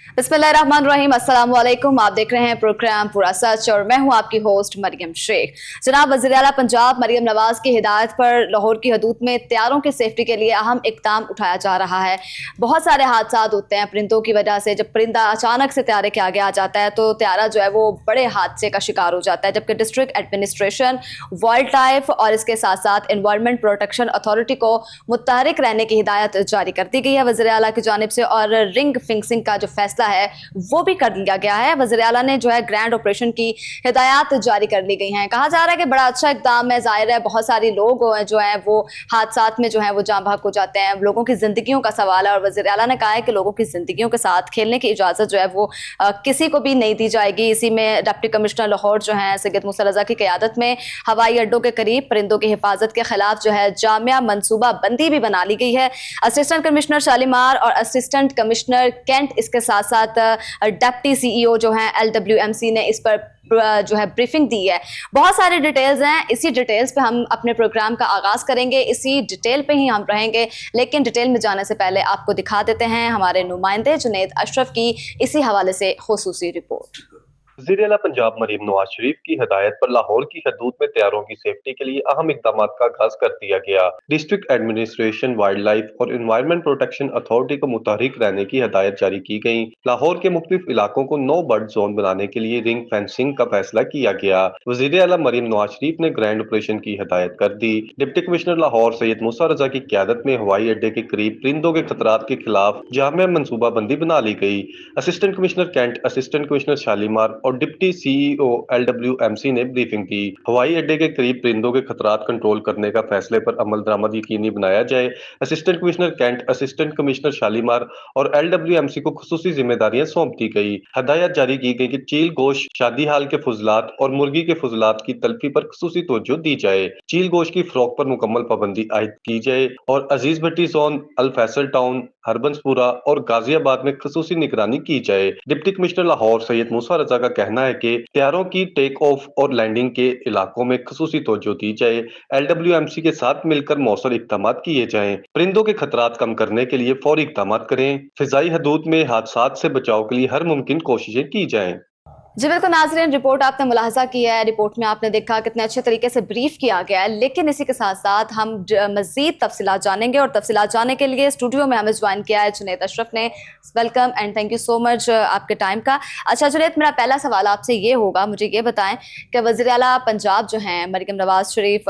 बिस्मिल्लाहिर्रहमानिर्रहीम, अस्सलाम वालेकुम। आप देख रहे हैं प्रोग्राम पूरा सच और मैं हूं आपकी होस्ट मरियम शेख। जनाब वज़ीर आला पंजाब मरियम नवाज की हिदायत पर लाहौर की हदूद में त्यारों की सेफ्टी के लिए अहम इक़दाम उठाया जा रहा है। बहुत सारे हादसा होते हैं परिंदों की वजह से। जब परिंदा अचानक से त्यारे के आगे आ जाता है तो त्यारा जो है वो बड़े हादसे का शिकार हो जाता है, जबकि डिस्ट्रिक्ट एडमिनिस्ट्रेशन, वाइल्ड लाइफ और इसके साथ साथ एनवायरनमेंट प्रोटेक्शन अथॉरिटी को मुतहरिक रहने की हिदायत जारी कर दी गई है वज़ीर आला की जानिब से। और रिंग फिंसिंग का जो फैसला है वो भी कर लिया गया है। वज़ीर आला ने जो है ग्रैंड ऑपरेशन की हिदायत जारी कर ली गई हैं। कहा जा रहा है कि बड़ा अच्छा इक़दाम है। ज़ाहिर है बहुत सारे लोग जो हैं वो हादसात में जो है वो जाँ बहक हो जाते हैं। लोगों की ज़िंदगियों का सवाल है और वज़ीर आला ने कहा है कि लोगों की ज़िंदगियों के साथ खेलने की इजाज़त जो है वो किसी को भी नहीं दी जाएगी। इसी में डिप्टी कमिश्नर लाहौर जो हैं सैयद मूसा रज़ा की क़यादत में हवाई अड्डों के करीब परिंदों की हिफाजत के खिलाफ जो है जामिया मनसूबा बंदी भी बना ली गई है। असिस्टेंट कमिश्नर शालीमार और असिस्टेंट कमिश्नर कैंट, इसके साथ साथ डिप्टी CEO जो हैं LWMC ने इस पर जो है ब्रीफिंग दी है। बहुत सारे डिटेल्स हैं, इसी डिटेल्स पे हम अपने प्रोग्राम का आगाज़ करेंगे, इसी डिटेल पे ही हम रहेंगे। लेकिन डिटेल में जाने से पहले आपको दिखा देते हैं हमारे नुमाइंदे जुनैद अशरफ की इसी हवाले से खुसूसी रिपोर्ट। वज़ीर आला पंजाब मरीम नवाज शरीफ की हिदायत पर लाहौर की हदूद में त्यारों की सेफ्टी के लिए अहम इक़दाम का आगाज कर दिया गया। डिस्ट्रिक्ट एडमिनिस्ट्रेशन, वाइल्ड लाइफ और एनवायरनमेंट प्रोटेक्शन अथॉरिटी को मुतहरिक रहने की हिदायत जारी की गई। लाहौर के मुख्तलिफ इलाकों को नो बर्ड जोन बनाने के लिए रिंग फेंसिंग का फैसला किया गया। वज़ीर आला मरीम नवाज शरीफ ने ग्रैंड ऑपरेशन की हिदायत कर दी। डिप्टी कमिश्नर लाहौर सैयद मूसा रज़ा की क़यादत में हवाई अड्डे के करीब परिंदों के खतरात के खिलाफ जामिया मनसूबाबंदी बना ली गई। Assistant commissioner cantt, assistant commissioner Shalimar और डिप्टी CEO LWMC ने ब्रीफिंग दी। हवाई अड्डे के करीब परिंदों के खतरात कंट्रोल करने का फैसले पर अमल दरामद यकीनी बनाया जाए। Assistant commissioner cantt, assistant commissioner Shalimar और LWMC को खुसूसी जिम्मेदारियां सौंप दी गई। हदायत जारी की गई कि चील गोश्त, शादी हाल के फुजलात और मुर्गी के फुजलात की तलफी पर खुसूसी तवज्जो दी जाए। चील गोश्त की फरोख्त पर मुकम्मल पाबंदी आयद की जाए और अजीज भट्टी जोन, अल फैसल टाउन, हरबंसपुरा और गाजियाबाद में खुसूसी निगरानी की जाए। डिप्टी कमिश्नर लाहौर सैयद मूसा रज़ा का कहना है कि त्यारों की टेक ऑफ और लैंडिंग के इलाकों में खुसूसी तवज्जो दी जाए। LWMC के साथ मिलकर मौसर इक़दाम किए जाएं। परिंदों के खतरात कम करने के लिए फौरी इक़दाम करें। फिजाई हदूद में हादसात से बचाव के लिए हर मुमकिन कोशिशें की जाएं। जी बिल्कुल नाज़रीन, रिपोर्ट आपने मुलाहजा किया है। रिपोर्ट में आपने देखा कितने अच्छे तरीके से ब्रीफ किया गया है। लेकिन इसी के साथ साथ हम मज़ीद तफसीलात जानेंगे और तफसीलात जानने के लिए स्टूडियो में हमें ज्वाइन किया है जुनैद अशरफ ने। Welcome and thank you so much आपके टाइम का। अच्छा जुनैद, मेरा पहला सवाल आपसे ये होगा, मुझे ये बताएं कि वज़ीर आला पंजाब जो हैं मरियम नवाज शरीफ,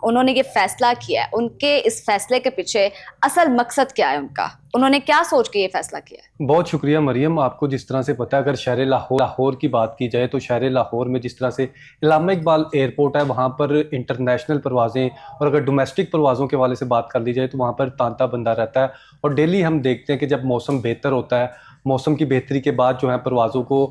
उन्होंने ये फ़ैसला किया है, उनके इस फैसले के पीछे असल मकसद क्या है उनका? उन्होंने क्या सोच के ये फैसला किया है? बहुत शुक्रिया मरियम। आपको जिस तरह से पता है, अगर शहर लाहौर की बात की जाए तो शहर लाहौर में जिस तरह से इलामा इकबाल एयरपोर्ट है, वहाँ पर इंटरनेशनल परवाज़ें और अगर डोमेस्टिक परवाज़ों के वाले से बात कर ली जाए तो वहाँ पर तांता बंदा रहता है। और डेली हम देखते हैं कि जब मौसम बेहतर होता है, मौसम की बेहतरी के बाद जो है परवाज़ों को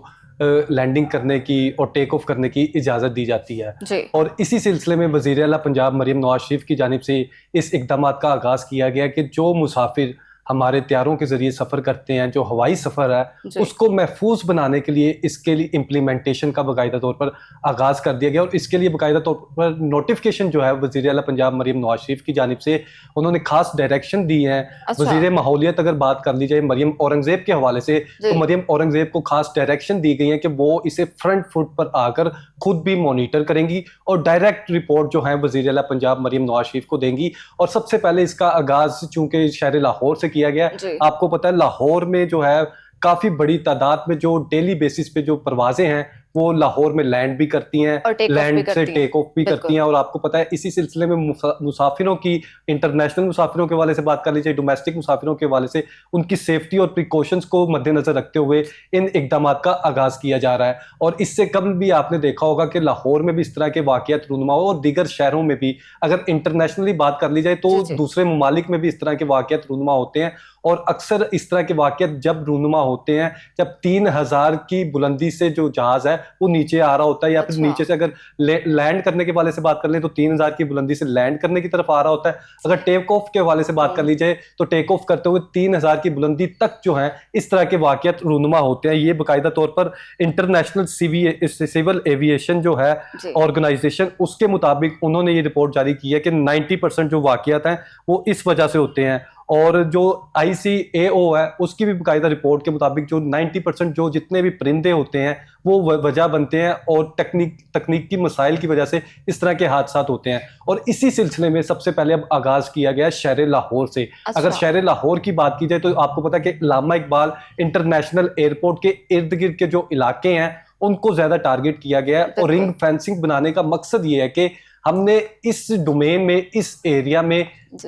लैंडिंग करने की और टेक ऑफ करने की इजाज़त दी जाती है। और इसी सिलसिले में वज़ीर आला पंजाब मरियम नवाज शरीफ की जानिब से इस इक़दाम का आगाज़ किया गया कि जो मुसाफिर हमारे त्यारों के ज़रिए सफ़र करते हैं, जो हवाई सफ़र है उसको महफूज बनाने के लिए इसके लिए इम्प्लीमेंटेशन का बाकायदा तौर पर आगाज़ कर दिया गया। और इसके लिए बाकायदा तौर पर नोटिफिकेशन जो है वज़ीर आला पंजाब मरियम नवाज शरीफ की जानिब से उन्होंने खास डायरेक्शन दी है। वज़ीर माहौलियत अगर बात कर ली जाए मरियम औरंगज़ेब के हवाले से, तो मरियम औरंगज़ेब को खास डायरेक्शन दी गई है कि वो इसे फ्रंट फुट पर आकर खुद भी मॉनिटर करेंगी और डायरेक्ट रिपोर्ट जो है वज़ीर आला पंजाब मरियम नवाज शरीफ को देंगी। और सबसे पहले इसका आगाज़ चूँकि शहर लाहौर से किया गया, आपको पता है लाहौर में जो है काफी बड़ी तादाद में जो डेली बेसिस पे जो परवाजें हैं वो लाहौर में लैंड भी करती हैं, लैंड से टेक ऑफ भी करती हैं। और आपको पता है इसी सिलसिले में मुसाफिरों की, इंटरनेशनल मुसाफिरों के वाले से बात कर लीजिए, डोमेस्टिक मुसाफिरों के वाले से उनकी सेफ्टी और प्रिकॉशंस को मद्देनजर रखते हुए इन इक़दाम का आगाज किया जा रहा है। और इससे कम भी आपने देखा होगा कि लाहौर में भी इस तरह के वाक़यात रूनुमा हो और दीगर शहरों में भी, अगर इंटरनेशनली बात कर ली जाए तो दूसरे ममालिक में भी इस तरह के वाक़यात रूनुमा होते हैं। और अक्सर इस तरह के वाक़यात जब रूनुमा होते हैं, जब 3000 की बुलंदी से जो जहाज है वो नीचे आ रहा होता है, या फिर नीचे से अगर लैंड करने के वाले से बात कर लें तो 3000 की बुलंदी से लैंड करने की तरफ आ रहा होता है। अगर टेक ऑफ के वाले से बात कर ली जाए तो टेक ऑफ करते हुए 3000 की बुलंदी तक जो है इस तरह के वाक़यात रूनुमा होते हैं। ये बाकायदा तौर पर इंटरनेशनल सिविल एविएशन जो है ऑर्गेनाइजेशन, उसके मुताबिक उन्होंने ये रिपोर्ट जारी की है कि 90% जो वाक़यात हैं वो इस वजह से होते हैं। اور جو ICAO ہے اس کی بھی باقاعدہ رپورٹ کے مطابق جو 90% جو جتنے بھی پرندے ہوتے ہیں وہ وجہ بنتے ہیں اور تکنیکی مسائل کی وجہ سے اس طرح کے حادثات ہوتے ہیں. اور اسی سلسلے میں سب سے پہلے اب آغاز کیا گیا شہر لاہور سے. اگر شہر لاہور کی بات کی جائے تو آپ کو پتا کہ علامہ اقبال انٹرنیشنل ایئرپورٹ کے ارد گرد کے جو علاقے ہیں ان کو زیادہ ٹارگٹ کیا گیا ہے. اور رنگ فینسنگ بنانے کا مقصد یہ ہے کہ ہم نے اس ڈومین میں اس ایریا میں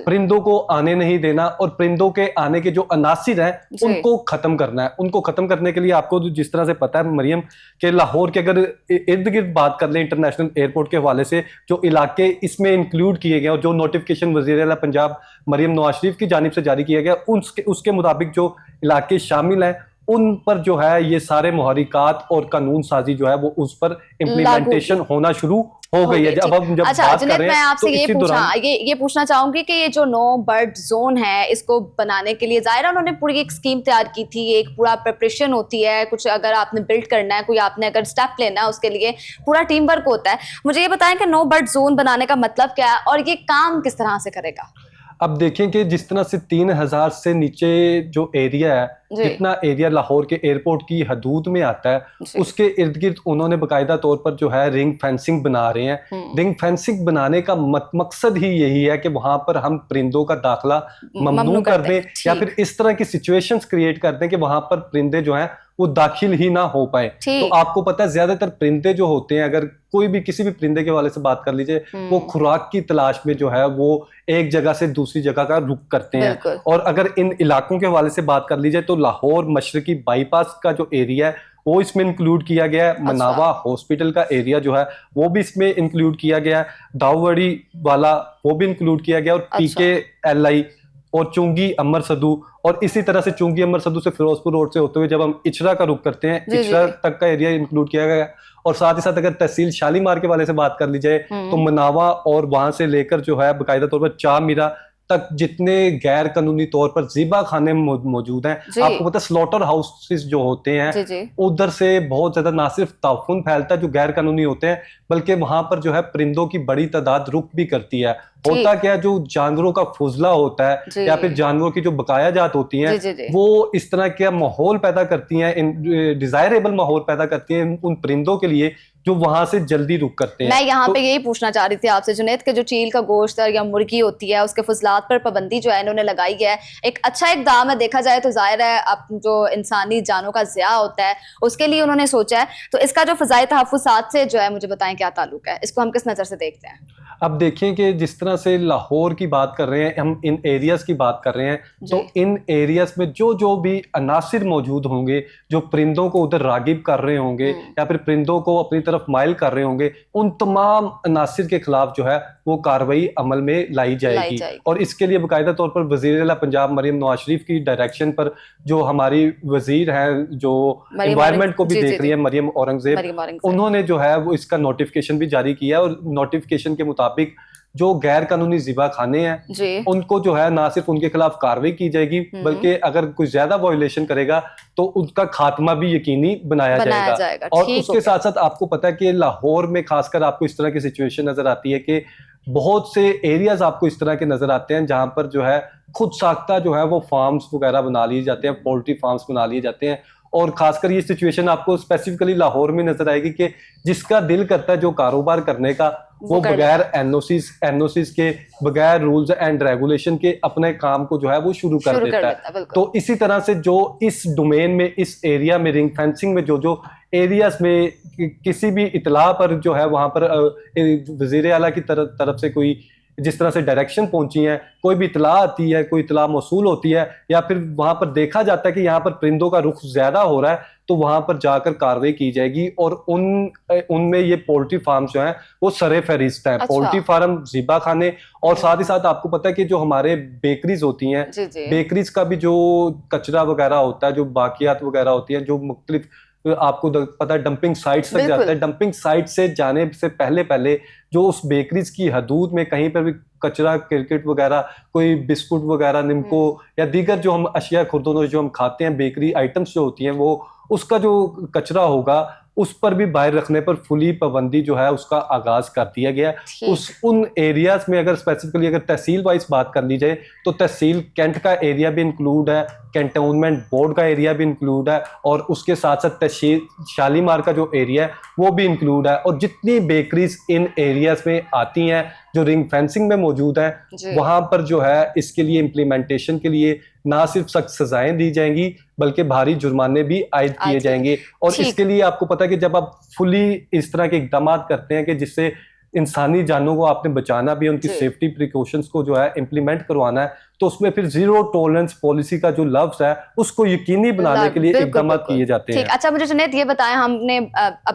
پرندوں کو آنے نہیں دینا اور پرندوں کے آنے کے جو عناصر ہیں ان کو ختم کرنا ہے. ان کو ختم کرنے کے لیے آپ کو جس طرح سے پتا ہے مریم کہ لاہور کے اگر ارد گرد بات کر لیں انٹرنیشنل ایئرپورٹ کے حوالے سے جو علاقے اس میں انکلوڈ کیے گئے اور جو نوٹیفکیشن وزیر اعلیٰ پنجاب مریم نواز شریف کی جانب سے جاری کیا گیا اس کے مطابق جو علاقے شامل ہیں ان پر جو ہے یہ سارے محرکات اور قانون سازی جو ہے وہ اس پر امپلیمنٹیشن ہونا شروع ہو گئی ہے. اب ہم جب بات کر رہے ہیں میں آپ سے یہ پوچھنا چاہوں گی کہ یہ جو نو برڈ زون ہے اس کو بنانے کے لیے ظاہر انہوں نے پوری ایک اسکیم تیار کی تھی, ایک پورا پریپریشن ہوتی ہے, کچھ اگر آپ نے بلڈ کرنا ہے, کوئی آپ نے اگر اسٹیپ لینا ہے اس کے لیے پورا ٹیم ورک ہوتا ہے. مجھے یہ بتائیں کہ نو برڈ زون بنانے کا مطلب کیا ہے اور یہ کام کس طرح سے کرے گا؟ اب دیکھیں کہ جس طرح سے 3000 سے نیچے جو ایریا ہے جتنا ایریا لاہور کے ایئرپورٹ کی حدود میں آتا ہے اس کے ارد گرد انہوں نے باقاعدہ طور پر جو ہے رنگ فینسنگ بنا رہے ہیں. رنگ فینسنگ بنانے کا مقصد ہی یہی ہے کہ وہاں پر ہم پرندوں کا داخلہ ممنوع کر دیں یا پھر اس طرح کی سچویشنز کریٹ کر دیں کہ وہاں پر پرندے جو ہیں وہ داخل ہی نہ ہو پائے. تو آپ کو پتہ ہے زیادہ تر پرندے جو ہوتے ہیں اگر کوئی بھی کسی بھی پرندے کے والے سے بات کر لیجئے وہ خوراک کی تلاش میں جو ہے وہ ایک جگہ سے دوسری جگہ کا رخ کرتے ہیں. اور اگر ان علاقوں کے حوالے سے بات کر لیجئے تو لاہور مشرقی بائی پاس کا جو ایریا ہے وہ اس میں انکلوڈ کیا گیا ہے. مناوا ہاسپٹل کا ایریا جو ہے وہ بھی اس میں انکلوڈ کیا گیا ہے. داوڑی والا وہ بھی انکلوڈ کیا گیا اور PKLI اور چونگی امر صدو اور اسی طرح سے چونگی امر صدو سے فیروزپور روڈ سے ہوتے ہوئے جب ہم اچرا کا رخ کرتے ہیں اچرا تک کا ایریا انکلوڈ کیا گیا. اور ساتھ ہی ساتھ اگر تحصیل شالیمار کے والے سے بات کر لی جائے تو مناوا اور وہاں سے لے کر جو ہے باقاعدہ طور پر چاہ میرا تک جتنے غیر قانونی طور پر ذبح خانے موجود ہیں. آپ کو پتہ ہے سلوٹر ہاؤسز جو ہوتے ہیں ادھر سے بہت زیادہ نہ صرف تعفن پھیلتا ہے جو غیر قانونی ہوتے ہیں بلکہ وہاں پر جو ہے پرندوں کی بڑی تعداد رک بھی کرتی ہے. ہوتا کیا جو جانوروں کا فضلہ ہوتا ہے یا پھر جانوروں کی جو بقایا جات ہوتی ہیں وہ اس طرح کا ماحول پیدا کرتی ہیں, ڈیزائریبل ماحول پیدا کرتی ہیں ان پرندوں کے لیے جو وہاں سے جلدی رک کرتے ہیں. میں یہاں پہ یہی پوچھنا چاہ رہی تھی آپ سے جنید کہ جو چیل کا گوشت یا مرغی ہوتی ہے اس کے فضلات پر پابندی جو ہے انہوں نے لگائی ہے, ایک اچھا اقدام ہے دیکھا جائے تو. ظاہر ہے اب جو انسانی جانوں کا ضیاع ہوتا ہے اس کے لیے انہوں نے سوچا ہے, تو اس کا جو فضائی تحفظات سے جو ہے مجھے بتائیں کیا تعلق ہے, اس کو ہم کس نظر سے دیکھتے ہیں؟ اب دیکھیں کہ جس طرح سے لاہور کی بات کر رہے ہیں ہم ان ایریاز کی بات کر رہے ہیں تو ان ایریاز میں جو بھی عناصر موجود ہوں گے جو پرندوں کو ادھر راغب کر رہے ہوں گے یا پھر پرندوں کو اپنی طرف مائل کر رہے ہوں گے ان تمام عناصر کے خلاف جو ہے وہ کارروائی عمل میں لائی جائے گی. اور اس کے لیے باقاعدہ طور پر وزیر اعلیٰ پنجاب مریم نواز شریف کی ڈائریکشن پر جو ہماری وزیر ہیں جو انوائرمنٹ کو بھی دیکھ رہی ہے مریم اورنگزیب, انہوں نے جو ہے وہ اس کا نوٹیفکیشن بھی جاری کیا اور نوٹیفکیشن کے مطابق جو غیر قانونی ذبح خانے ہیں ان کو جو ہے نہ صرف ان کے خلاف کارروائی کی جائے گی بلکہ اگر کوئی زیادہ وائلیشن کرے گا تو ان کا خاتمہ بھی یقینی بنایا جائے گا. اور اس کے ساتھ ساتھ آپ کو پتا ہے کہ لاہور میں خاص کر آپ کو اس طرح کی سچویشن نظر آتی ہے کہ بہت سے ایریاز آپ کو اس طرح کے نظر آتے ہیں جہاں پر جو ہے خود ساختہ جو ہے وہ فارمز وغیرہ بنا لیے جاتے ہیں, پولٹری فارمز بنا لیے جاتے ہیں. اور خاص کر یہ سچویشن آپ کو اسپیسیفکلی لاہور میں نظر آئے گی کہ جس کا دل کرتا ہے جو کاروبار کرنے کا وہ بغیر این او سیز کے بغیر رولز اینڈ ریگولیشن کے اپنے کام کو جو ہے وہ شروع کر دیتا ہے. تو اسی طرح سے جو اس ڈومین میں اس ایریا میں رنگ فینسنگ میں جو ایریاز میں کسی بھی اطلاع پر جو ہے وہاں پر وزیر اعلیٰ کی طرف سے کوئی جس طرح سے ڈائریکشن پہنچی ہیں, کوئی بھی اطلاع آتی ہے, کوئی اطلاع موصول ہوتی ہے یا پھر وہاں پر دیکھا جاتا ہے کہ یہاں پر پرندوں کا رخ زیادہ ہو رہا ہے تو وہاں پر جا کر کارروائی کی جائے گی. اور ان میں یہ پولٹری فارم جو ہیں وہ سر فہرست ہیں. پولٹری فارم, ذبح خانے اور ساتھ ہی ساتھ آپ کو پتہ ہے کہ جو ہمارے بیکریز ہوتی ہیں بیکریز کا بھی جو کچرا وغیرہ ہوتا ہے, جو باقیات وغیرہ ہوتی ہیں, جو مختلف آپ کو پتہ ہے ڈمپنگ سائٹس تک جاتا ہے. ڈمپنگ سائٹ سے جانے سے پہلے جو اس بیکریز کی حدود میں کہیں پر بھی کچرا, کرکٹ وغیرہ, کوئی بسکٹ وغیرہ, نمکو یا دیگر جو ہم اشیاء خوردونوش جو ہم کھاتے ہیں بیکری آئٹمس جو ہوتی ہیں وہ اس کا جو کچرا ہوگا اس پر بھی باہر رکھنے پر فلی پابندی جو ہے اس کا آغاز کر دیا گیا. ان ایریاز میں اگر اسپیسیفکلی اگر تحصیل وائز بات کر لی جائے تو تحصیل کینٹ کا ایریا بھی انکلوڈ ہے, کینٹونمنٹ بورڈ کا ایریا بھی انکلوڈ ہے, اور اس کے ساتھ ساتھ تحصیل شالیمار کا جو ایریا ہے وہ بھی انکلوڈ ہے. اور جتنی بیکریز ان ایریاز میں آتی ہیں جو رنگ فینسنگ میں موجود ہیں, وہاں پر جو ہے اس کے لیے امپلیمنٹیشن کے لیے نہ صرف سخت سزائیں دی جائیں گی بلکہ بھاری جرمانے بھی عائد کیے جائیں گے. اور اس کے لیے آپ کو پتا ہے کہ جب آپ فلی اس طرح کے اقدامات کرتے ہیں کہ جس سے انسانی جانوں کو آپ نے بچانا بھی, ان کی سیفٹی پریکاشنز کو جو ہے امپلیمنٹ کروانا ہے, تو اس میں پھر زیرو ٹولرنس پالیسی کا جو لفظ ہے اس کو یقینی بنانے کے لیے اقدامات کیے جاتے ہیں. اچھا مجھے جنید یہ بتائیں, ہم نے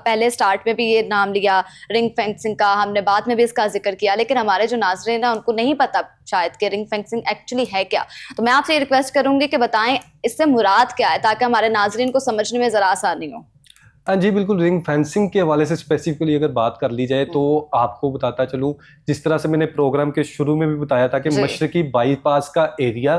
پہلے سٹارٹ میں بھی یہ نام لیا رنگ فینسنگ کا, ہم نے بعد میں بھی اس کا ذکر کیا, لیکن ہمارے جو ناظرین ہیں ان کو نہیں پتا شاید کہ رنگ فینسنگ ایکچولی ہے کیا. تو میں آپ سے یہ ریکویسٹ کروں گی کہ بتائیں اس سے مراد کیا ہے تاکہ ہمارے ناظرین کو سمجھنے میں ذرا آسانی ہو. جی بالکل, رنگ فینسنگ کے حوالے سے اسپیسیفکلی اگر بات کر لی جائے تو آپ کو بتاتا چلوں, جس طرح سے میں نے پروگرام کے شروع میں بھی بتایا تھا کہ مشرقی بائی پاس کا ایریا,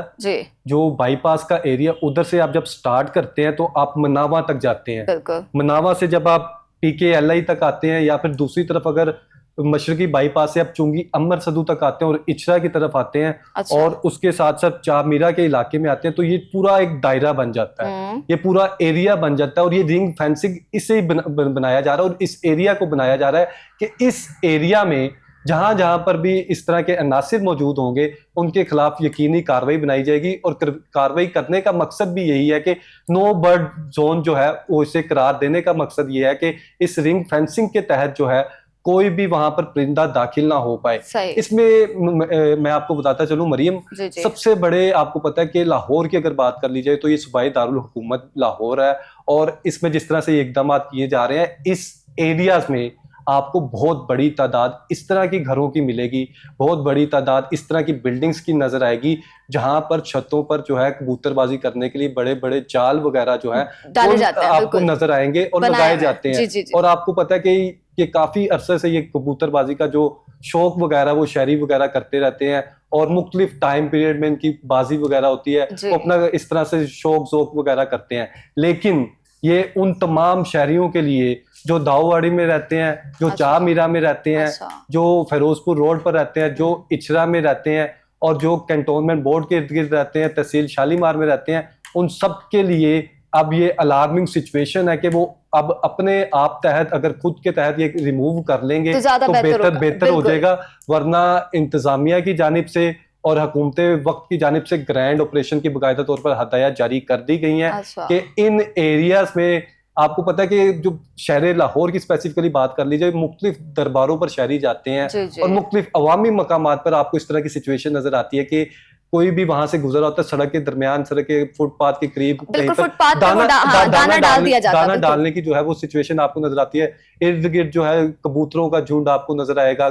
جو بائی پاس کا ایریا ادھر سے آپ جب سٹارٹ کرتے ہیں تو آپ مناوا تک جاتے ہیں. مناوا سے جب آپ پی کے ایل آئی تک آتے ہیں, یا پھر دوسری طرف اگر مشرقی بائی پاس سے آپ چونگی امر صدو تک آتے ہیں اور اچرا کی طرف آتے ہیں, اور اس کے ساتھ ساتھ چار میرا کے علاقے میں آتے ہیں, تو یہ پورا ایک دائرہ بن جاتا ہے, یہ پورا ایریا بن جاتا ہے. اور یہ رنگ فینسنگ اسے بنایا جا رہا ہے, اور اس ایریا کو بنایا جا رہا ہے کہ اس ایریا میں جہاں جہاں پر بھی اس طرح کے عناصر موجود ہوں گے ان کے خلاف یقینی کارروائی بنائی جائے گی. اور کارروائی کرنے کا مقصد بھی یہی ہے کہ نو برڈ زون جو ہے وہ اسے قرار دینے کا مقصد یہ ہے کہ اس رنگ فینسنگ کے تحت جو ہے کوئی بھی وہاں پر پرندہ داخل نہ ہو پائے. اس میں میں آپ کو بتاتا چلوں مریم, سب سے بڑے آپ کو پتا ہے کہ لاہور کی اگر بات کر لی جائے تو یہ صوبائی دارالحکومت لاہور ہے, اور اس میں جس طرح سے یہ اقدامات کیے جا رہے ہیں اس ایریاز میں آپ کو بہت بڑی تعداد اس طرح کی گھروں کی ملے گی, بہت بڑی تعداد اس طرح کی بلڈنگز کی نظر آئے گی جہاں پر چھتوں پر جو ہے کبوتر بازی کرنے کے لیے بڑے بڑے جال وغیرہ جو ہیں آپ کو نظر آئیں گے اور لگائے جاتے ہیں. اور آپ کو پتا ہے کہ یہ کافی عرصے سے یہ کبوتر بازی کا جو شوق وغیرہ وہ شہری وغیرہ کرتے رہتے ہیں, اور مختلف ٹائم پیریڈ میں ان کی بازی وغیرہ ہوتی ہے, وہ اپنا اس طرح سے شوق ذوق وغیرہ کرتے ہیں. لیکن یہ ان تمام شہریوں کے لیے جو داؤواڑی میں رہتے ہیں, جو چاہ میرا میں رہتے ہیں, جو فیروز پور روڈ پر رہتے ہیں, جو اچرا میں رہتے ہیں, اور جو کینٹونمنٹ بورڈ کے ارد گرد رہتے ہیں, تحصیل شالیمار میں رہتے ہیں, ان سب کے لیے اب یہ الارمنگ سچویشن ہے کہ وہ اب اپنے آپ تحت اگر خود کے تحت یہ ریموو کر لیں گے تو بہتر ہو جائے گا. ورنہ انتظامیہ کی جانب سے اور حکومت وقت کی جانب سے گرینڈ آپریشن کی باقاعدہ طور پر ہدایات جاری کر دی گئی ہیں کہ ان ایریاز میں آپ کو پتا ہے کہ جو شہر لاہور کی اسپیسیفکلی بات کر لی جائے, مختلف درباروں پر شہری جاتے ہیں اور مختلف عوامی مقامات پر آپ کو اس طرح کی سچویشن نظر آتی ہے کہ کوئی بھی وہاں سے گزر ہوتا ہے, سڑک کے درمیان, سڑک کے فٹ پاتھ کے قریب دانا ڈالنے کی جو ہے وہ سچویشن آپ کو نظر آتی ہے. ارد گرد جو ہے کبوتروں کا جھنڈ آپ کو نظر آئے گا,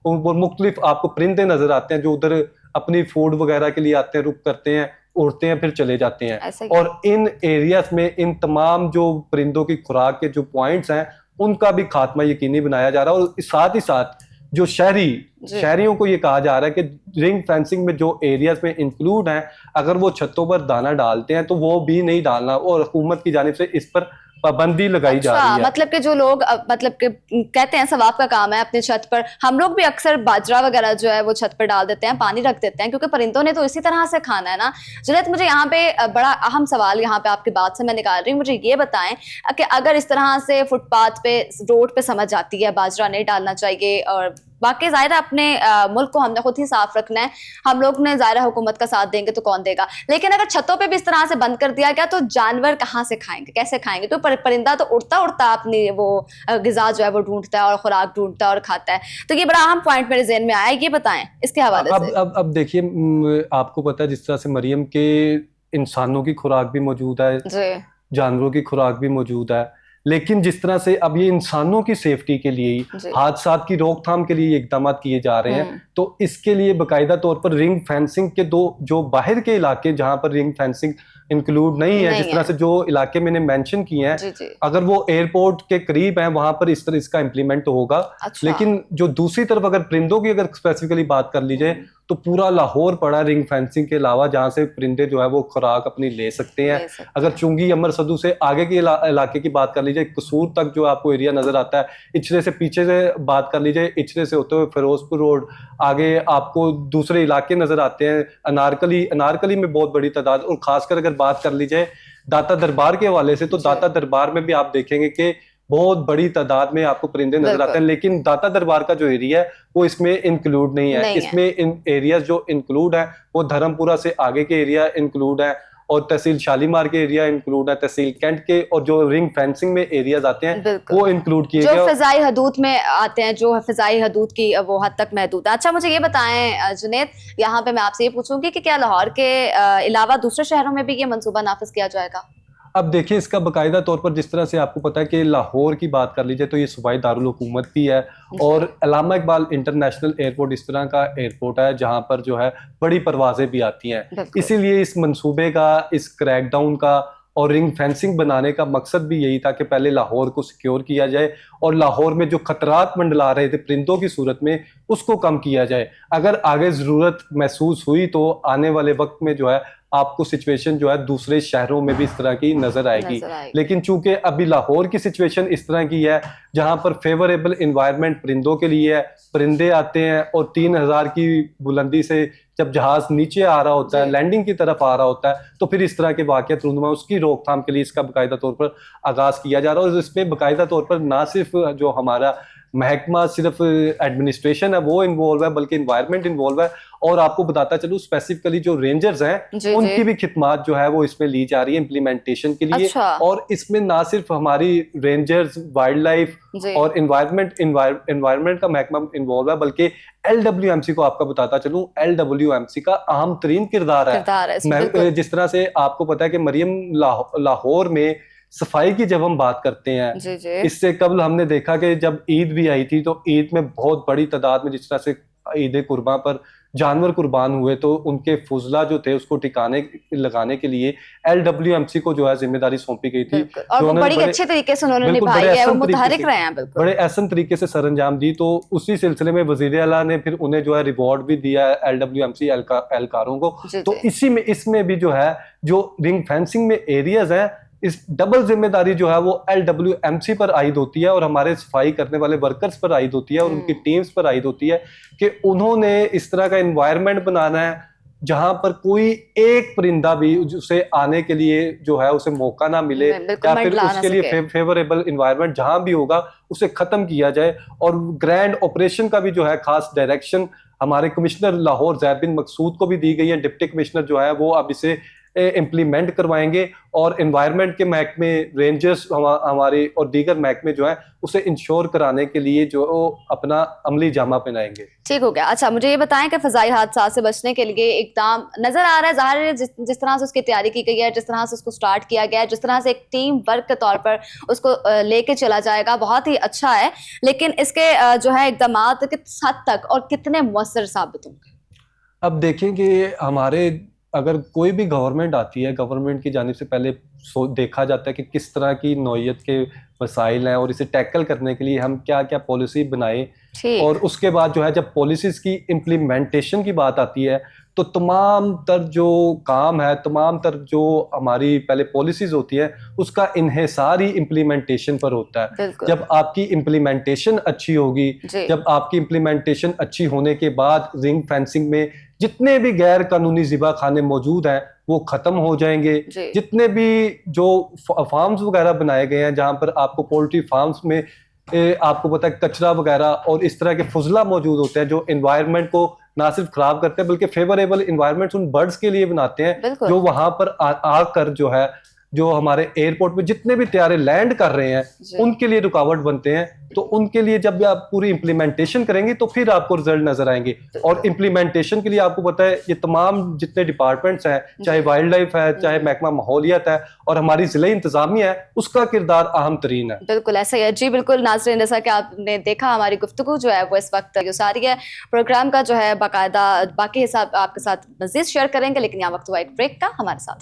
مختلف آپ کو پرندے نظر آتے ہیں جو ادھر اپنی فوڈ وغیرہ کے لیے آتے ہیں, رک کرتے ہیں, اڑتے ہیں, پھر چلے جاتے ہیں. اور ان ایریاز میں ان تمام جو پرندوں کی خوراک کے جو پوائنٹس ہیں ان کا بھی خاتمہ یقینی بنایا جا رہا ہے. اور ساتھ ہی ساتھ جو شہریوں کو یہ کہا جا رہا ہے کہ رنگ فینسنگ میں جو ایریاز میں انکلوڈ ہیں اگر وہ چھتوں پر دانا ڈالتے ہیں تو وہ بھی نہیں ڈالنا, اور حکومت کی جانب سے اس پر پابندی لگائی جا رہی ہے. مطلب کہ جو لوگ مطلب کہ کہتے ہیں ثواب کا کام ہے اپنے چھت پر, ہم لوگ بھی اکثر باجرا وغیرہ جو ہے وہ چھت پر ڈال دیتے ہیں, پانی رکھ دیتے ہیں کیونکہ پرندوں نے تو اسی طرح سے کھانا ہے نا. جنید مجھے یہاں پہ بڑا اہم سوال یہاں پہ آپ کی بات سے میں نکال رہی ہوں, مجھے یہ بتائیں کہ اگر اس طرح سے فٹ پاتھ پہ روڈ پہ سمجھ آتی ہے باجرا نہیں ڈالنا چاہیے, اور باقی ظاہر اپنے ملک کو ہم نے خود ہی صاف رکھنا ہے, ہم لوگ نے ظاہر حکومت کا ساتھ دیں گے تو کون دے گا, لیکن اگر چھتوں پہ بھی اس طرح سے بند کر دیا گیا تو جانور کہاں سے کھائیں گے, کیسے کھائیں گے؟ تو پرندہ تو اڑتا اپنی وہ غذا جو ہے وہ ڈھونڈتا ہے اور خوراک ڈھونڈتا ہے اور کھاتا ہے. تو یہ بڑا اہم پوائنٹ میرے ذہن میں آیا, یہ بتائیں اس کے حوالے سے. اب دیکھیے آپ کو پتا ہے جس طرح سے مریم کے انسانوں کی خوراک بھی موجود ہے, جانوروں کی خوراک بھی موجود ہے, لیکن جس طرح سے اب یہ انسانوں کی سیفٹی کے لیے حادثات کی روک تھام کے لیے اقدامات کیے جا رہے ہیں, تو اس کے لیے باقاعدہ طور پر رنگ فینسنگ کے جو باہر کے علاقے جہاں پر رنگ فینسنگ انکلوڈ نہیں ہے, جس طرح سے جو علاقے میں نے مینشن کیے ہیں, اگر وہ ایئرپورٹ کے قریب ہیں وہاں پر اس طرح اس کا امپلیمنٹ ہوگا. لیکن جو دوسری طرف اگر پرندوں کی اگر اسپیسیفکلی بات کر لی جائے تو پورا لاہور پڑا رنگ فینسنگ کے علاوہ جہاں سے پرندے جو ہے وہ خوراک اپنی لے سکتے ہیں. اگر چونگی امر صدو سے آگے کے علاقے کی بات کر لی ली जाए कसूर तक जो आपको एरिया नजर आता है, इचरे से पीछे से बात कर ली जाए, इचरे से होते हुए फिरोजपुर रोड, आगे आपको दूसरे इलाके नजर आते हैं, अनारकली में बहुत बड़ी तादाद, और खासकर अगर बात कर ली जाए दाता दरबार के हवाले से, तो दाता दरबार में भी आप देखेंगे कि बहुत बड़ी तादाद में आपको परिंदे नजर आते हैं, लेकिन दाता दरबार का जो एरिया है वो इसमें इंक्लूड नहीं है। इसमें इन एरियाज जो इंक्लूड है वो धर्मपुरा से आगे के एरिया इंक्लूड है, और तहसील शालीमार के एरिया इंक्लूड है, तहसील कैंट के, और जो रिंग फेंसिंग में एरियाज आते हैं वो इंक्लूड किए गए, जो फिजाई हदूद में आते हैं, जो फिजाई हदूद की वो हद तक महदूद है। अच्छा, मुझे ये बताएं जुनैद, यहाँ पे मैं आपसे ये पूछूंगी कि क्या लाहौर के अलावा दूसरे शहरों में भी ये मंसूबा नाफिज किया जाएगा? अब देखिए, इसका बाकायदा तौर पर जिस तरह से आपको पता है कि लाहौर की बात कर लीजिए तो ये सूबाई दारुल हुकूमत भी है, और अल्लामा इकबाल इंटरनेशनल एयरपोर्ट इस तरह का एयरपोर्ट है जहां पर जो है बड़ी परवाजें भी आती हैं। इसीलिए इस मंसूबे का, इस क्रैकडाउन का और रिंग फेंसिंग बनाने का मकसद भी यही था कि पहले लाहौर को सिक्योर किया जाए, और लाहौर में जो खतरात मंडला रहे थे परिंदों की सूरत में उसको कम किया जाए। अगर आगे ज़रूरत महसूस हुई तो आने वाले वक्त में जो है आपको सिचुएशन जो है दूसरे शहरों में भी इस तरह की नजर आएगी। लेकिन चूंकि अभी लाहौर की सिचुएशन इस तरह की है जहां पर फेवरेबल इन्वायरमेंट परिंदों के लिए है, परिंदे आते हैं और 3000 की बुलंदी से जब जहाज नीचे आ रहा होता है, लैंडिंग की तरफ आ रहा होता है, तो फिर इस तरह के वाक़यात रूनुमा, उसकी रोकथाम के लिए इसका बाकायदा तौर पर आगाज किया जा रहा है। और इसमें बाकायदा तौर पर ना सिर्फ जो हमारा महकमा सिर्फ एडमिनिस्ट्रेशन है वो इन्वॉल्व है, बल्कि इन्वायरमेंट इन्वॉल्व है। और आपको बताता चलूं स्पेसिफिकली जो रेंजर्स हैं उनकी भी खिदमात जो है वो इसमें ली जा रही है इम्प्लीमेंटेशन के लिए। और इसमें ना सिर्फ हमारी रेंजर्स, वाइल्ड लाइफ और इन्वायरमेंट का महकमा इन्वॉल्व है, बल्कि LWMC को आपका बताता चलूं, LWMC का अहम तरीन किरदार है। जिस तरह से आपको पता है कि मरियम लाहौर में सफाई की जब हम बात करते हैं, इससे कबल हमने देखा कि जब ईद भी आई थी तो ईद में बहुत बड़ी तादाद में जिस तरह से ईद कुर्बान पर जानवर कुर्बान हुए, तो उनके फुजला जो थे उसको ठिकाने लगाने के लिए LWMC को जो है जिम्मेदारी सौंपी गई थी, और वो बड़ी अच्छे तरीके से उन्होंने निभाई है, वो मुतहरिक रहे हैं, बिल्कुल बड़े एहसन तरीके से सरअंजाम दी। तो उसी सिलसिले में वजीर आला ने फिर उन्हें जो है रिवॉर्ड भी दिया LWMC एहलकारों को। तो इसमें भी जो है जो रिंग फेंसिंग में एरियाज हैं, इस डबल जिम्मेदारी जो है वो LWMC पर आयद होती है और हमारे सफाई करने वाले वर्कर्स पर आयद होती है और उनकी टीम्स पर आयद होती है कि उन्होंने इस तरह का एनवायरनमेंट बनाना है जहां पर कोई एक परिंदा भी उसे आने के लिए जो है उसे मौका ना मिले, या फिर उसके लिए फेवरेबल एनवायरनमेंट जहां भी होगा उसे खत्म किया जाए। और ग्रैंड ऑपरेशन का भी जो है खास डायरेक्शन हमारे कमिश्नर लाहौर ज़ैद बिन मकसूद को भी दी गई है। डिप्टी कमिश्नर जो है वो अब इसे इम्प्लीमेंट करवाएंगे, और एनवायरनमेंट के महकमे, रेंजर्स हमारे और दीगर महकमे जो है उसे इंश्योर कराने के लिए जो अपना अमली जामा पहनाएंगे। ठीक हो गया। अच्छा, मुझे ये बताएं कि फजाई हादसा से बचने के लिए इकदाम नजर आ रहा है, ज़ाहिर है जिस तरह से उसकी तैयारी की गई है, जिस तरह से उसको स्टार्ट किया गया है, जिस तरह से एक टीम वर्क के तौर पर उसको लेके चला जाएगा, बहुत ही अच्छा है। लेकिन इसके जो है इकदामात किस हद तक और कितने मुअस्सर साबित होंगे? अब देखें कि हमारे अगर कोई भी गवर्नमेंट आती है, गवर्नमेंट की जानिब से पहले देखा जाता है कि किस तरह की नौइयत के वसाइल हैं और इसे टैकल करने के लिए हम क्या क्या पॉलिसी बनाए, और उसके बाद जो है जब पॉलिसीज़ की इम्प्लीमेंटेशन की बात आती है तो तमाम तर जो काम है, तमाम तर जो हमारी पहले पॉलिसीज़ होती है उसका इन्हिसार ही इम्प्लीमेंटेशन पर होता है। जब आपकी इम्प्लीमेंटेशन अच्छी होगी, जब आपकी इम्प्लीमेंटेशन अच्छी होने के बाद रिंग फेंसिंग में जितने भी गैर कानूनी ज़िबा खाने मौजूद हैं वो ख़त्म हो जाएंगे। जितने भी जो फार्म्स वगैरह बनाए गए हैं जहाँ पर आपको पोल्ट्री फार्म्स में आपको पता है कचरा वगैरह और इस तरह के फुजला मौजूद होते हैं जो एनवायरनमेंट को ना सिर्फ खराब करते हैं बल्कि फेवरेबल एनवायरनमेंट उन बर्ड्स के लिए बनाते हैं जो वहां पर आकर जो है जो हमारे एयरपोर्ट पे जितने भी तैयारे लैंड कर रहे हैं उनके लिए रुकावट बनते हैं। तो उनके लिए जब आप पूरी इम्प्लीमेंटेशन करेंगे तो फिर आपको रिजल्ट नजर आएंगे। और इम्प्लीमेंटेशन के लिए आपको पता है ये तमाम जितने डिपार्टमेंट्स हैं, चाहे वाइल्ड लाइफ है, चाहे महकमा माहौलियात है और हमारी जिला इंतजामिया है, उसका किरदार अहम तरीन है। बिल्कुल ऐसा ही है जी। बिल्कुल नाज़रीन, जैसा कि आपने देखा हमारी गुफ्तगू जो है वो इस वक्त सारी है। प्रोग्राम का जो है बाकायदा बाकी हिसाब आपके साथ मज़ीद शेयर करेंगे, लेकिन यहाँ वक्त हुआ एक ब्रेक का, हमारे साथ